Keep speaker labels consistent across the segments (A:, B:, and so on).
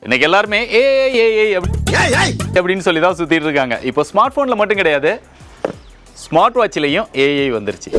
A: இன்னைக்கு எல்லாருமே ஏஐ அப்படின்னு சொல்லி தான் சுத்திட்டு இருக்காங்க. இப்போ ஸ்மார்ட் போன்ல மட்டும் கிடையாது, ஸ்மார்ட் வாட்ச்லயும் ஏஐ வந்துருச்சு.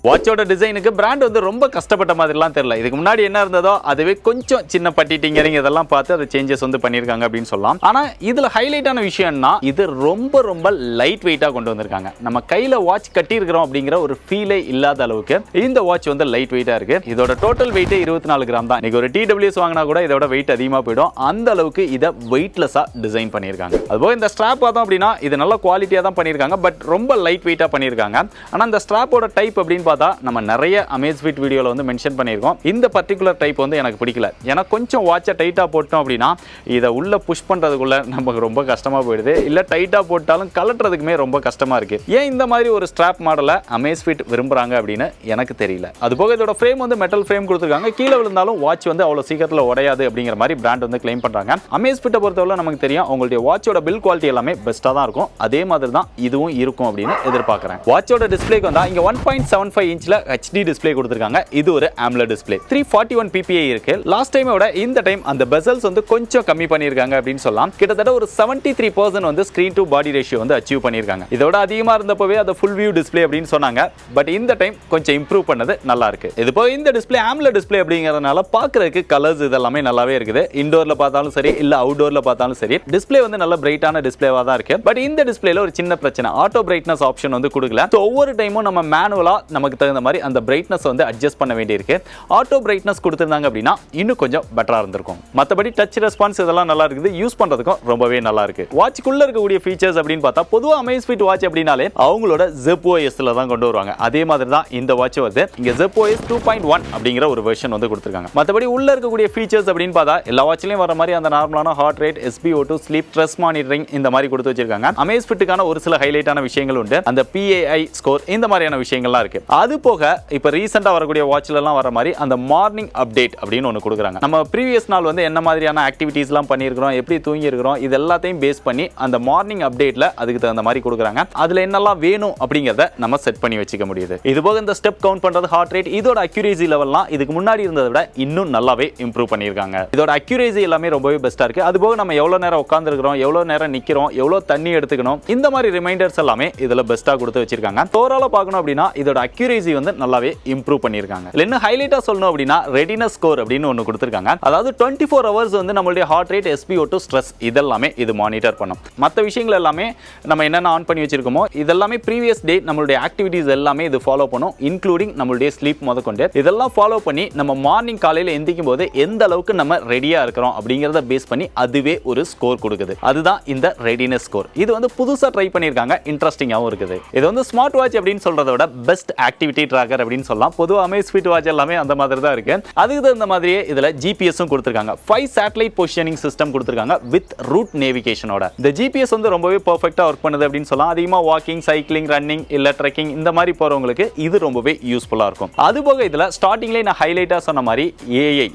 A: வாட்சோட டிசைனுக்கு பிராண்ட் வந்து ரொம்ப கஷ்டப்பட்ட மாதிரிலாம் தெரியல. இதுக்கு முன்னாடி என்ன இருந்ததோ அதுவே கொஞ்சம் சின்ன பட்டி டிங்கரிங் இதெல்லாம் பார்த்து அது சேஞ்சஸ் வந்து பண்ணியிருக்காங்க அப்படின்னு சொல்லலாம். ஆனால் இதில் ஹைலைட்டான விஷயம்னா இது ரொம்ப ரொம்ப லைட் வெயிட்டாக கொண்டு வந்திருக்காங்க. நம்ம கையில் வாட்ச் கட்டியிருக்கிறோம் அப்படிங்கிற ஒரு ஃபீலே இல்லாத அளவுக்கு இந்த வாட்ச் வந்து லைட் வெயிட்டாக இருக்கு. இதோட டோட்டல் வெயிட் 24 கிராம் தான். இன்னைக்கு ஒரு TWS வாங்கினா கூட இதோட வெயிட் அதிகமாக போயிடும். அந்த அளவுக்கு இதை வெயிட்லெஸ்ஸாக டிசைன் பண்ணியிருக்காங்க. அதுபோக இந்த ஸ்ட்ராப் பார்த்தோம் அப்படின்னா இது நல்ல குவாலிட்டியாக தான் பண்ணியிருக்காங்க, பட் ரொம்ப லைட் வெயிட்டாக பண்ணியிருக்காங்க. ஆனால் இந்த ஸ்ட்ராப்போட டைப் அப்படின்னு பார்த்தா நம்ம நிறைய Amazfit வீடியோல வந்து மென்ஷன் பண்ணியிருக்கோம். இந்த பர்டிகுலர் டைப் வந்து எனக்கு பிடிக்கல. ஏன்னா கொஞ்சம் வாட்சை டைட்டாக போட்டோம் அப்படின்னா இதை உள்ள புஷ் பண்ணுறதுக்குள்ள நமக்கு ரொம்ப கஷ்டமாக போயிடுது. இல்லை டைட்டாக போட்டாலும் கலட்டுறதுக்குமே ரொம்ப கஷ்டமாக இருக்கு. ஏன் இந்த மாதிரி ஒரு ஸ்ட்ராப் மாடலை Amazfit விரும்புகிறாங்க அப்படின்னு எனக்கு தெரியல. அதுபோக இதோட ஃப்ரேம் வந்து மெட்டல் ஃப்ரேம் கொடுத்துருக்காங்க. கீழே விழுந்தாலும் வாட்ச் வந்து அவ்வளோ சீக்கிரத்தில் உடையாது அப்படிங்கிற மாதிரி பிராண்ட் வந்து கிளைம் பண்ணுறாங்க. Amazfit பொறுத்தவரை நமக்கு தெரியும் அவங்களுடைய வாட்சோட பில் குவாலிட்டி எல்லாமே பெஸ்ட்டாக தான் இருக்கும். அதே மாதிரி தான் இதுவும் இருக்கும் அப்படின்னு எதிர்பார்க்குறேன். வாட்சோட டிஸ்பிளேக்கு வந்தால் இங்கே 1.75 இன்ச்ல HD டிஸ்ப்ளே கொடுத்திருக்காங்க. இது ஒரு AMOLED டிஸ்ப்ளே. 341 ppi இருக்கு. லாஸ்ட் டைமோட இந்த டைம் அந்த பெசல்ஸ் வந்து கொஞ்சம் கம்மி பண்ணிருக்காங்க அப்படின்னு சொல்லலாம். கிட்டத்தட்ட ஒரு 73% வந்து ஸ்கிரீன் டு பாடி ரேஷியோ வந்து அச்சீவ் பண்ணிருக்காங்க. இதோட அதிகமா இருந்தப்பவே அது ஃபுல் வியூ டிஸ்ப்ளே அப்படின்னு சொன்னாங்க. பட் இந்த டைம் கொஞ்சம் இம்ப்ரூவ் பண்ணது நல்லா இருக்கு. இது போக இந்த டிஸ்ப்ளே AMOLED டிஸ்ப்ளே அப்படிங்கறதுனால பார்க்கிறதுக்கு கலர்ஸ் இதெல்லாம் நல்லாவே இருக்குது. இன்டோர்ல பார்த்தாலும் சரி இல்ல அவுட்டோர்ல பார்த்தாலும் சரி டிஸ்ப்ளே வந்து நல்ல பிரைட்டான டிஸ்ப்ளேவா தான் இருக்கு. பட் இந்த டிஸ்ப்ளேல ஒரு சின்ன பிரச்சனை, ஆட்டோ பிரைட்னஸ் ஆப்ஷன் வந்து கொடுக்கல. ஒவ்வொரு டைமும் நம்ம மேனுவலா நமக்கு தகுந்த மாதிரி அந்த பிரைட்னஸ் வந்து அட்ஜஸ்ட் பண்ண வேண்டியிருக்கு. ஆட்டோ பிரைட்னஸ் கொடுத்திருந்தாங்க அப்படின்னா இன்னும் கொஞ்சம் பெட்டரா இருந்திருக்கும். மத்தபடி டச் ரெஸ்பான்ஸ் இதெல்லாம் நல்லா இருக்குது. யூஸ் பண்றதுக்கும் ரொம்பவே நல்லா இருக்கு. வாட்ச்க்குள்ள இருக்கக்கூடிய ஃபீச்சர்ஸ் அப்படின்னு பார்த்தா பொதுவா Amazfit வாட்ச் அப்படினாலே அவங்களோட ZipOS-ல தான் கொண்டு வருவாங்க. அதே மாதிரி தான் இந்த வாட்ச் வருது. இங்க ZipOS 2.1 அப்படிங்கிற ஒரு வெர்ஷன் வந்து கொடுத்திருக்காங்க. மத்தபடி உள்ள இருக்கக்கூடிய ஃபீச்சர்ஸ் அப்படின்னு பார்த்தா எல்லா வாட்ச்லயும் வர மாதிரி அந்த நார்மலான heart rate, SpO2, sleep, stress monitoring இந்த மாதிரி கொடுத்து வச்சிருக்காங்க. Amazfitக்கான ஒரு சில ஹைலைட்டான விஷயங்கள் உண்டு. அந்த PAI ஸ்கோர் இந்த மாதிரியான விஷயங்கள்லாம் இருக்கு. அது போக இப்ப ரீசெண்டா வரக்கூடிய வாட்ச்ல எல்லாம் வர மாதிரி அந்த மார்னிங் அப்டேட் அப்படின்னு ஒன்னு கொடுக்குறாங்க. நம்ம ப்ரீவியஸ் நாள் வந்து என்ன மாதிரியான ஆக்டிவிட்டீஸ் எல்லாம் பண்ணியிருக்கிறோம், எப்படி தூங்கி இருக்கிறோம், இது எல்லாத்தையும் பேஸ் பண்ணி அந்த மார்னிங் அப்டேட்ல அதுக்கு தகுந்த மாதிரி கொடுக்குறாங்க. அதுல என்னெல்லாம் வேணும் அப்படிங்கறத நம்ம செட் பண்ணி வச்சுக்க முடியுது. இது போக இந்த ஸ்டெப் கவுண்ட் பண்றது, ஹார்ட் ரேட், இதோட அக்யூரேசி லெவல்லாம் இதுக்கு முன்னாடி இருந்ததை விட இன்னும் நல்லாவே இம்ப்ரூவ் பண்ணியிருக்காங்க. இதோட அக்யூரேசி எல்லாமே ரொம்பவே பெஸ்டா இருக்கு. அது போக நம்ம எவ்வளவு நேரம் உட்கார்ந்து இருக்கிறோம், எவ்வளவு நேரம் நிக்கிறோம், எவ்வளவு தண்ணி எடுத்துக்கணும், இந்த மாதிரி ரிமைண்டர்ஸ் எல்லாமே இதுல பெஸ்டா கொடுத்து வச்சிருக்காங்க. ஓவராலா பார்க்கணும் அப்படின்னா இதோட அக்யூரேசி வந்து நல்லாவே இம்ப்ரூவ் பண்ணிருக்காங்க. இன்னும் ஹைலைட்டா சொல்லணும் அப்படின்னா ரெடினஸ் ஸ்கோர் அப்படின்னு ஒன்னு கொடுத்திருக்காங்க. அதாவது 24 ஹவர்ஸ் வந்து நம்மளுடைய ஹார்ட் ரேட், SpO2, ஸ்ட்ரெஸ் இதெல்லாமே இது மானிட்டர் பண்ணும். மற்ற விஷயங்கள் எல்லாமே நம்ம என்னென்ன ஆன் பண்ணி வச்சிருக்கோமோ இதெல்லாமே ப்ரீவியஸ் டே நம்மளுடைய ஆக்டிவிட்டீஸ் எல்லாமே இது ஃபாலோ பண்ணும், இன்க்ளூடிங் நம்மளுடைய ஸ்லீப் முதற்கொண்டு. இதெல்லாம் ஃபாலோ பண்ணி நம்ம மார்னிங் காலையில எந்திக்கும் போது எந்த அளவுக்கு நம்ம ரெடியா இருக்கிறோம் அப்படிங்கறத பேஸ் பண்ணி அதுவே ஒரு ஸ்கோர் கொடுக்குது. அதுதான் இந்த ரெடினஸ் ஸ்கோர். இது வந்து புதுசா ட்ரை பண்ணிருக்காங்க, இன்ட்ரெஸ்டிங்காவும் இருக்குது. இது வந்து ஸ்மார்ட் வாட்ச் அப்படின்னு சொல்றதை விட பெஸ்ட் ஆக்டிவிட்டி ட்ராக்கர் அப்படின்னு சொல்லலாம். பொதுவா Amazfit வாட்ச் எல்லாமே அந்த மாதிரி தான் இருக்கு. அதுக்கு தகுந்த மாதிரியே இதுல ஜிபிஎஸும் கொடுத்திருக்காங்க. 5 சேட்டலைட் பொசிஷனிங் சிஸ்டம் கொடுத்திருக்காங்க வித் ரூட் நேவிகேஷனோட. இந்த ஜிபிஎஸ் வந்து ரொம்பவே பெர்ஃபெக்ட்டா ஒர்க் பண்ணுது அப்படின்னு சொல்லலாம். அதிகமா வாக்கிங், சைக்கிளிங், ரன்னிங் இல்ல ட்ரெக்கிங் இந்த மாதிரி போறவங்களுக்கு இது ரொம்பவே யூஸ்ஃபுல்லா இருக்கும். அது போக இதுல ஸ்டார்டிங்ல நான் ஹைலைட்டா சொன்ன மாதிரி ஏஐ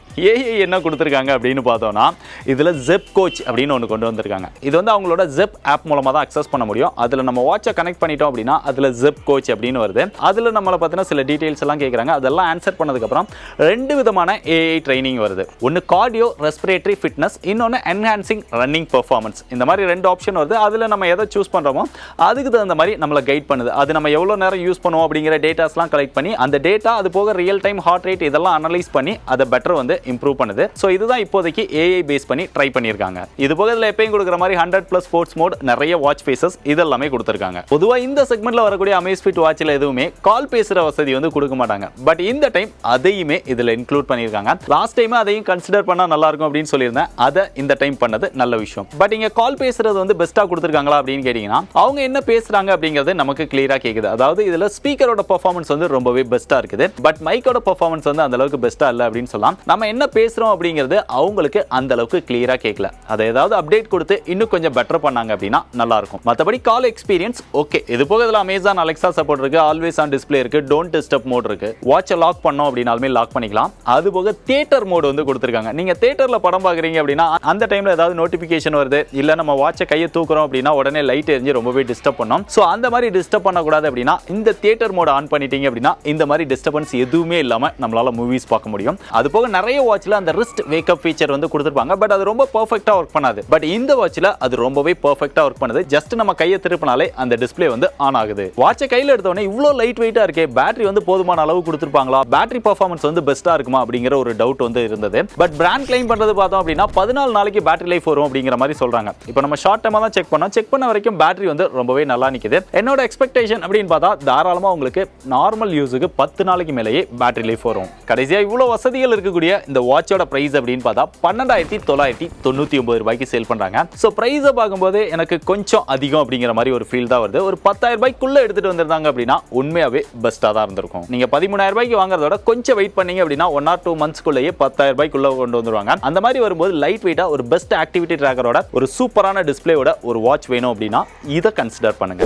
A: என்ன கொடுத்திருக்காங்க அப்படின்னு பார்த்தோம்னா இதுல Zep Coach அப்படின்னு ஒன்னு கொண்டு வந்திருக்காங்க. இது வந்து அவங்களோட Zep ஆப் மூலமா தான் அக்சஸ் பண்ண முடியும். அதுல நம்ம வாட்சை கனெக்ட் பண்ணிட்டோம் அப்படின்னா அதுல Zep Coach அப்படின்னு வருது. அதுல நம்மள பத்தின சில டீடைல்ஸ் எல்லாம் கேக்குறாங்க. அதெல்லாம் ஆன்சர் பண்ணதுக்கு அப்புறம் ரெண்டு விதமான ஏஐ ட்ரைனிங் வருது. ஒன்னு கார்டியோ ரெஸ்பிரேட்டரி ஃபிட்னஸ், இன்னொன்னு என்ஹான்சிங் ரன்னிங் பெர்ஃபார்மன்ஸ். இந்த மாதிரி ரெண்டு ஆப்ஷன் வருது. அதுல நம்ம எதை சூஸ் பண்றோமோ அதுக்கு தகுந்த மாதிரி நம்மள கைட் பண்ணுது. அது நம்ம எவ்வளவு நேரம் யூஸ் பண்ணுவோம் அப்படிங்கிற டேட்டாஸ்லாம் கலெக்ட் பண்ணி அந்த டேட்டா அது போக ரியல் டைம் ஹார்ட் ரேட் இதெல்லாம் அனலைஸ் பண்ணி அதை பெட்டர் வந்து இம்ப்ரூவ் பண்ணுது. ஸோ இதுதான் இப்போதைக்கு ஏஐ பேஸ் பண்ணி ட்ரை பண்ணியிருக்காங்க. இது போக இதில் எப்பயும் கொடுக்குற மாதிரி 100+ ஸ்போர்ட்ஸ் மோட், நிறைய வாட்ச் ஃபேஸஸ் இதெல்லாமே கொடுத்துருக்காங்க. பொதுவாக இந்த செக்மெண்ட்ல வரக்கூடிய Amazfit வாட்சில் எதுவுமே கால் பேசுற வசதி வந்து கொடுக்க மாட்டாங்க. பட் இந்த டைம் அதையுமே இதுல இன்க்ளூட் பண்ணிருக்காங்க. லாஸ்ட் டைம் அதையும் கன்சிடர் பண்ணா நல்லா இருக்கும் அப்படின்னு சொல்லியிருந்தேன். அதை இந்த டைம் பண்ணது நல்ல விஷயம். பட் இங்க கால் பேசுறது வந்து பெஸ்டா கொடுத்திருக்காங்களா அப்படின்னு கேட்டீங்கன்னா அவங்க என்ன பேசுறாங்க அப்படிங்கிறது நமக்கு கிளியரா கேக்குது. அதாவது இதுல ஸ்பீக்கரோட பெர்ஃபார்மன்ஸ் வந்து ரொம்பவே பெஸ்டா இருக்குது. பட் மைக்கோட பெர்ஃபார்மன்ஸ் வந்து அந்த அளவுக்கு பெஸ்டா இல்ல அப்படின்னு சொல்லலாம். நம்ம என்ன பேசுறோம் அப்படிங்கிறது அவங்களுக்கு அந்த அளவுக்கு கிளியரா கேட்கல. அதை ஏதாவது அப்டேட் கொடுத்து இன்னும் கொஞ்சம் பெட்டர் பண்ணாங்க அப்படின்னா நல்லா இருக்கும். மற்றபடி கால் எக்ஸ்பீரியன்ஸ் ஓகே. இது போக இதுல Amazon Alexa சப்போர்ட் இருக்கு, ஆல்வேஸ் ஆன் டிஸ்ப்ளே இருக்கு. இருக்கு, டோன்ட் டிஸ்டர்ப் மோட் இருக்கு. வாட்சை லாக் பண்ணோம் அப்படினாலுமே லாக் பண்ணிக்கலாம். அது போக தியேட்டர் மோட் வந்து கொடுத்திருக்காங்க. நீங்க தியேட்டர்ல படம் பார்க்கறீங்க அப்படின்னா அந்த டைம்ல ஏதாவது நோட்டிபிகேஷன் வருது, இல்ல நம்ம வாட்சை கையை தூக்குறோம் அப்படின்னா உடனே லைட் எரிஞ்சு ரொம்பவே டிஸ்டர்ப் பண்ணும். சோ அந்த மாதிரி டிஸ்டர்ப் பண்ணக்கூடாது அப்படின்னா இந்த தியேட்டர் மோட் ஆன் பண்ணிட்டீங்க அப்படின்னா இந்த மாதிரி டிஸ்டர்பன்ஸ் எதுவுமே இல்லாம நம்மளால மூவிஸ் பார்க்க முடியும். அது போக நிறைய வாட்ச்ல அந்த ரிஸ்ட் வேக்கப் ஃபீச்சர் வந்து கொடுத்திருப்பாங்க. பட் அது ரொம்ப பெர்ஃபெக்ட்டா ஒர்க் பண்ணாது. பட் இந்த வாட்ச்ல அது ரொம்பவே பெர்ஃபெக்ட்டா ஒர்க் பண்ணுது. ஜஸ்ட் நம்ம கையை திருப்பினாலே அந்த டிஸ்ப்ளே வந்து ஆன் ஆகுது. வாட்சை கையில எடுத்தோடனே இவ்ளோ லைட் வெயிட்டா இருக்கே, பேட்டரி வந்து போதுமான அளவு கொடுத்திருப்பாங்களா, பேட்டரி பெர்ஃபார்மன்ஸ் வந்து பெஸ்டா இருக்குமா அப்படிங்கிற ஒரு டவுட் வந்து இருந்தது. பட் பிராண்ட் கிளைம் பண்றது பார்த்தோம் அப்படின்னா 14 நாளைக்கு பேட்டரி லைஃப் வரும் அப்படிங்கிற மாதிரி சொல்றாங்க. இப்போ நம்ம ஷார்ட் டைமா தான் செக் பண்ண வரைக்கும் பேட்டரி வந்து ரொம்பவே நல்லா நிக்குது. என்னோட எக்ஸ்பெக்டேஷன் அப்படின்னு பார்த்தா தாராளமா உங்களுக்கு நார்மல் யூஸுக்கு 10 நாளைக்கு மேலேயே பேட்டரி லைஃப் வரும். கடைசியா இவ்வளவு வசதிகள் இருக்கக்கூடிய இந்த வாட்சோட பிரைஸ் அப்படின்னு பார்த்தா 12,999 ரூபாய்க்கு சேல் பண்றாங்க. சோ பிரைஸை பார்க்கும்போது எனக்கு கொஞ்சம் அதிகம் அப்படிங்கிற மாதிரி ஒரு ஃபீல் தான் வருது. ஒரு 10,000 ரூபாய்க்குள்ள எடுத்துட்டு வந்திருந்தாங்க அப்படின்னா உண்மையாவே பெஸ்டா தான் இருந்திருக்கும். நீங்க 13,000 ரூபாய்க்கு வாங்குறதோட கொஞ்சம் வெயிட் பண்ணீங்க அப்படின்னா 1 or 2 மந்த்ஸ்க்குள்ளேயே 10,000 ரூபாய்க்குள்ள கொண்டு வந்துருவாங்க. அந்த மாதிரி வரும்போது லைட் வெயிட்டா ஒரு பெஸ்ட் ஆக்டிவிட்டி ட்ராக்கரோட ஒரு சூப்பரான டிஸ்பிளேயோட ஒரு வாட்ச் வேணும் அப்படின்னா இதை கன்சிடர் பண்ணுங்க.